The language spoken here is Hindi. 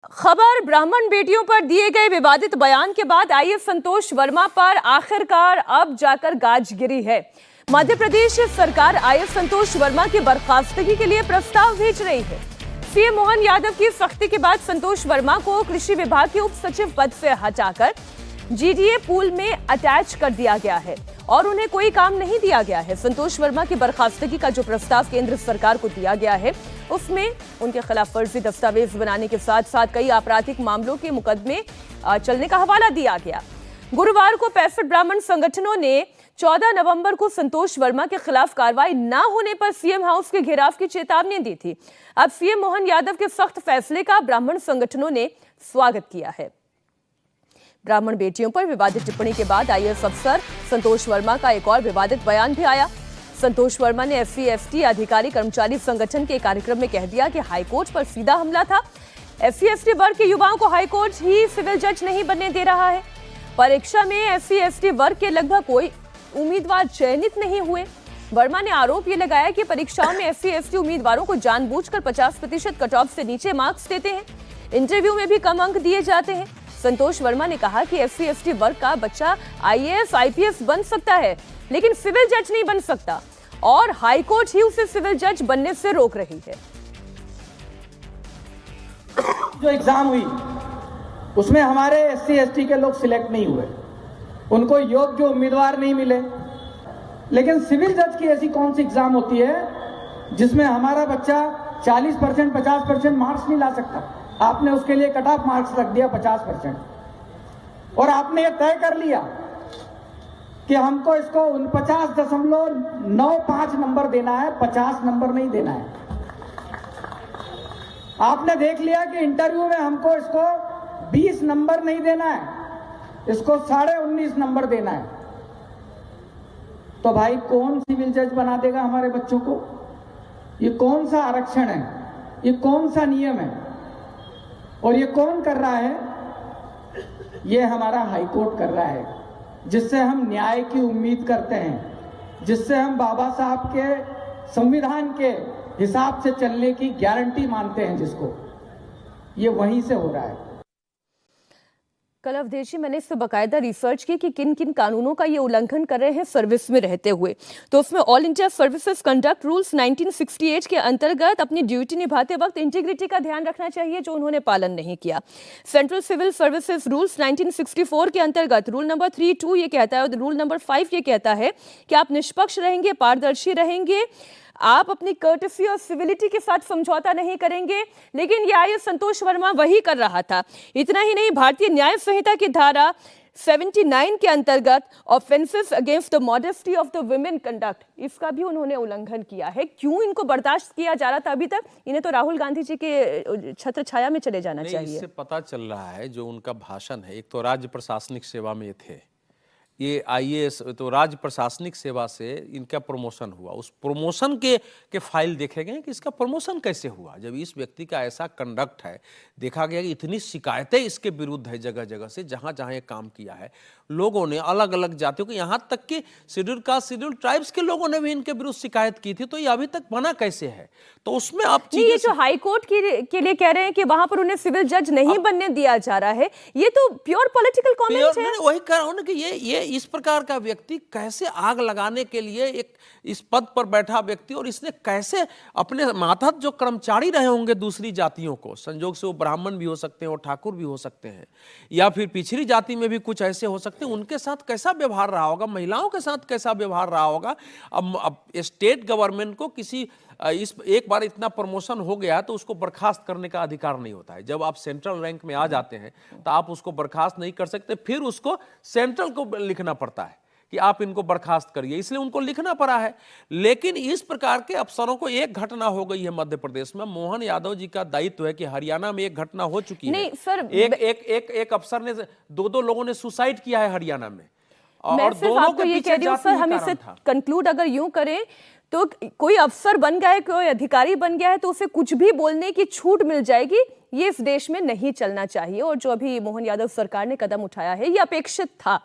खबर ब्राह्मण बेटियों पर दिए गए विवादित बयान के बाद आईएएस संतोष वर्मा पर आखिरकार अब जाकर गाज गिरी है। मध्य प्रदेश सरकार आईएएस संतोष वर्मा की बर्खास्तगी के लिए प्रस्ताव भेज रही है। सीएम मोहन यादव की सख्ती के बाद संतोष वर्मा को कृषि विभाग के उप सचिव पद से हटाकर जीडीए पूल में अटैच कर दिया गया है और उन्हें कोई काम नहीं दिया गया है। संतोष वर्मा की बर्खास्तगी का जो प्रस्ताव केंद्र सरकार को दिया गया है उसमें उनके खिलाफ फर्जी दस्तावेज बनाने के साथ साथ कई आपराधिक मामलों के मुकदमे चलने का हवाला दिया गया। गुरुवार को 65 ब्राह्मण संगठनों ने 14 नवंबर को संतोष वर्मा के खिलाफ कार्रवाई न होने पर सीएम हाउस के घेराव की चेतावनी दी थी। अब सीएम मोहन यादव के सख्त फैसले का ब्राह्मण संगठनों ने स्वागत किया है। ब्राह्मण बेटियों पर विवादित टिप्पणी के बाद आईएएस अफसर संतोष वर्मा का एक और विवादित बयान भी आया। संतोष वर्मा ने एससी/एसटी अधिकारी कर्मचारी संगठन के कार्यक्रम में कह दिया कि हाईकोर्ट पर सीधा हमला था। एससी/एसटी वर्ग के युवाओं को हाईकोर्ट ही सिविल जज नहीं बनने दे रहा है। परीक्षा में एससी/एसटी वर्ग के लगभग कोई उम्मीदवार चयनित नहीं हुए। वर्मा ने आरोप ये लगाया कि परीक्षाओं में एससी/एसटी उम्मीदवारों को जानबूझकर 50% कट ऑफ से नीचे मार्क्स देते हैं। इंटरव्यू में भी कम अंक दिए जाते हैं। संतोष वर्मा ने कहा कि एससी/एसटी वर्ग का बच्चा आईएएस आईपीएस बन सकता है लेकिन सिविल जज नहीं बन सकता और हाईकोर्ट ही उसे सिविल जज बनने से रोक रही है। जो एग्जाम हुई उसमें हमारे एससी/एसटी के लोग सिलेक्ट नहीं हुए, उनको योग्य उम्मीदवार नहीं मिले। लेकिन सिविल जज की ऐसी कौन सी एग्जाम होती है जिसमें हमारा बच्चा 40% 50% मार्क्स नहीं ला सकता? आपने उसके लिए कट ऑफ मार्क्स रख दिया 50% और आपने ये तय कर लिया कि हमको इसको 49.95 नंबर देना है, 50 नंबर नहीं देना है। आपने देख लिया कि इंटरव्यू में हमको इसको 20 नंबर नहीं देना है, इसको 19.5 नंबर देना है। तो भाई कौन सिविल जज बना देगा हमारे बच्चों को? ये कौन सा आरक्षण है? ये कौन सा नियम है? और ये कौन कर रहा है? ये हमारा हाईकोर्ट कर रहा है, जिससे हम न्याय की उम्मीद करते हैं, जिससे हम बाबा साहब के संविधान के हिसाब से चलने की गारंटी मानते हैं, जिसको ये वहीं से हो रहा है। कल अवधेश जी, मैंने इस पर बाकायदा रिसर्च की कि किन किन कानूनों का ये उल्लंघन कर रहे हैं सर्विस में रहते हुए। तो उसमें all India services conduct rules 1968 के अंतर्गत अपनी ड्यूटी निभाते वक्त इंटीग्रिटी का ध्यान रखना चाहिए, जो उन्होंने पालन नहीं किया। सेंट्रल सिविल सर्विसेज रूल्स 1964 के अंतर्गत रूल नंबर 3(2) ये कहता है और रूल नंबर 5 ये कहता है कि आप निष्पक्ष रहेंगे, पारदर्शी रहेंगे, आप अपनी कर्टसी और सिविलिटी के साथ समझौता नहीं करेंगे। लेकिन ये आईएएस संतोष वर्मा वही कर रहा था। इतना ही नहीं, भारतीय न्याय संहिता की धारा 79 के अंतर्गत offences against the modesty of the women conduct, इसका भी उन्होंने उल्लंघन किया है। क्यों इनको बर्दाश्त किया जा रहा था अभी तक? इन्हें तो राहुल गांधी जी के छत्र छाया में चले जाना चाहिए। इससे पता चल रहा है जो उनका भाषण है, एक तो राज्य प्रशासनिक सेवा में थे, ये आईएएस, तो राज्य प्रशासनिक सेवा से इनका प्रमोशन हुआ। उस प्रमोशन के फाइल देखे गए कि इसका प्रमोशन कैसे हुआ। जब इस व्यक्ति का ऐसा कंडक्ट है, देखा गया कि इतनी शिकायतें इसके विरुद्ध है जगह जगह से, जहां जहां ये काम किया है, लोगों ने अलग अलग जातियों के, यहाँ तक कि शेड्यूल कास्ट शेड्यूल ट्राइब्स के लोगों ने भी इनके विरुद्ध शिकायत की थी। तो ये अभी तक बना कैसे है? तो उसमें आप ये जो हाईकोर्ट के लिए कह रहे हैं कि वहां पर उन्हें सिविल जज नहीं बनने दिया जा रहा है, ये तो प्योर पॉलिटिकल कमेंट है। वही कह रहा हूं कि ये इस प्रकार का व्यक्ति कैसे आग लगाने के लिए एक इस पद पर बैठा व्यक्ति, और इसने कैसे अपने मातहत जो कर्मचारी रहे होंगे दूसरी जातियों को, संजोग से वो ब्राह्मण भी हो सकते हैं और ठाकुर भी हो सकते हैं, या फिर पिछड़ी जाति में भी कुछ ऐसे हो सकते हैं, उनके साथ कैसा व्यवहार रहा होगा, महिलाओं के साथ कैसा व्यवहार रहा होगा। अब स्टेट गवर्नमेंट को किसी इस एक बार इतना प्रमोशन हो गया तो उसको बर्खास्त करने का अधिकार नहीं होता है। जब आप सेंट्रल रैंक में आ जाते हैं तो आप उसको बर्खास्त नहीं कर सकते, फिर उसको सेंट्रल को लिखना पड़ता है कि आप इनको बर्खास्त करिए, इसलिए उनको लिखना पड़ा है। लेकिन इस प्रकार के अफसरों को एक घटना हो गई है मध्य प्रदेश में। मोहन यादव जी का दायित्व है कि हरियाणा में एक घटना हो चुकी नहीं, है सर, एक अफसर ने दो लोगों ने सुसाइड किया है हरियाणा में, और दोनों के पीछे सर, हम इसे कंक्लूड अगर यूं करें तो कोई अफसर बन गया है, कोई अधिकारी बन गया है तो उसे कुछ भी बोलने की छूट मिल जाएगी, ये इस देश में नहीं चलना चाहिए। और जो अभी मोहन यादव सरकार ने कदम उठाया है ये अपेक्षित था।